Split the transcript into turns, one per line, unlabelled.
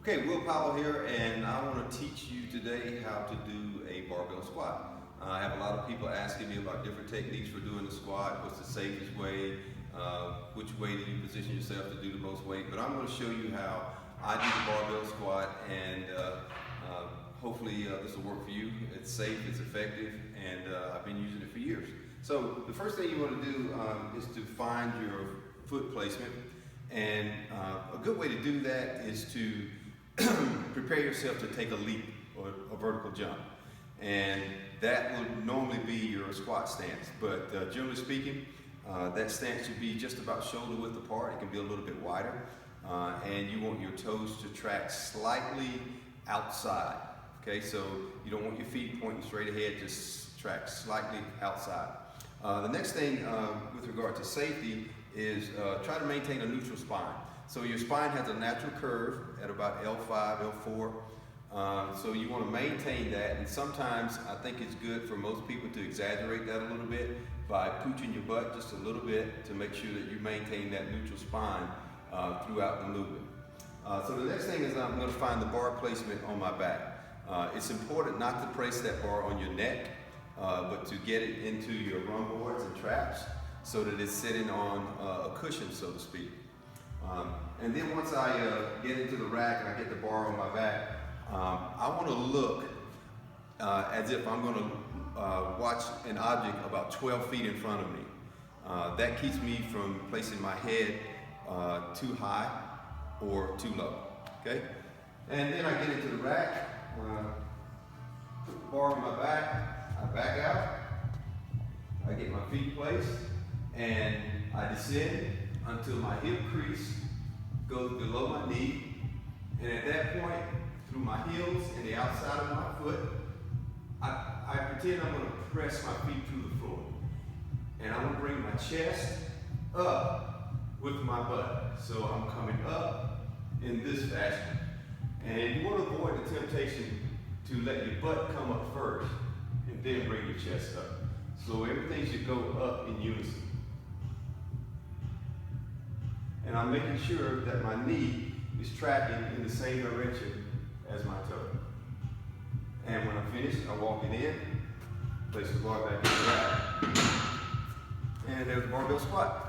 Okay, Will Powell here, and I want to teach you today how to do a barbell squat. I have a lot of people asking me about different techniques for doing the squat. What's the safest way? Which way do you position yourself to do the most weight? But I'm going to show you how I do the barbell squat, and hopefully this will work for you. It's safe, it's effective, and I've been using it for years. So the first thing you want to do is to find your foot placement, and a good way to do that is to prepare yourself to take a leap or a vertical jump, and that would normally be your squat stance, but generally speaking, that stance should be just about shoulder width apart. It can be a little bit wider, and you want your toes to track slightly outside. Okay, so you don't want your feet pointing straight ahead, just track slightly outside. The next thing with regard to safety is try to maintain a neutral spine. So your spine has a natural curve at about L5, L4. So you want to maintain that, and sometimes I think it's good for most people to exaggerate that a little bit by pooching your butt just a little bit to make sure that you maintain that neutral spine throughout the movement. So the next thing is I'm going to find the bar placement on my back. It's important not to place that bar on your neck, but to get it into your run boards and traps so that it's sitting on a cushion, so to speak. And then once I get into the rack and I get the bar on my back, I want to look as if I'm going to watch an object about 12 feet in front of me. That keeps me from placing my head too high or too low. Okay? And then I get into the rack, put the bar on my back, I back out, I get my feet placed, and I descend until my hip crease goes below my knee, and at that point, through my heels and the outside of my foot, I pretend I'm going to press my feet through the floor, and I'm going to bring my chest up with my butt. So I'm coming up in this fashion, and you want to avoid the temptation to let your butt come up first and then bring your chest up. So everything should go up in unison. And I'm making sure that my knee is tracking in the same direction as my toe. And when I'm finished, I walk it in, place the bar back in the rack, and there's a barbell squat.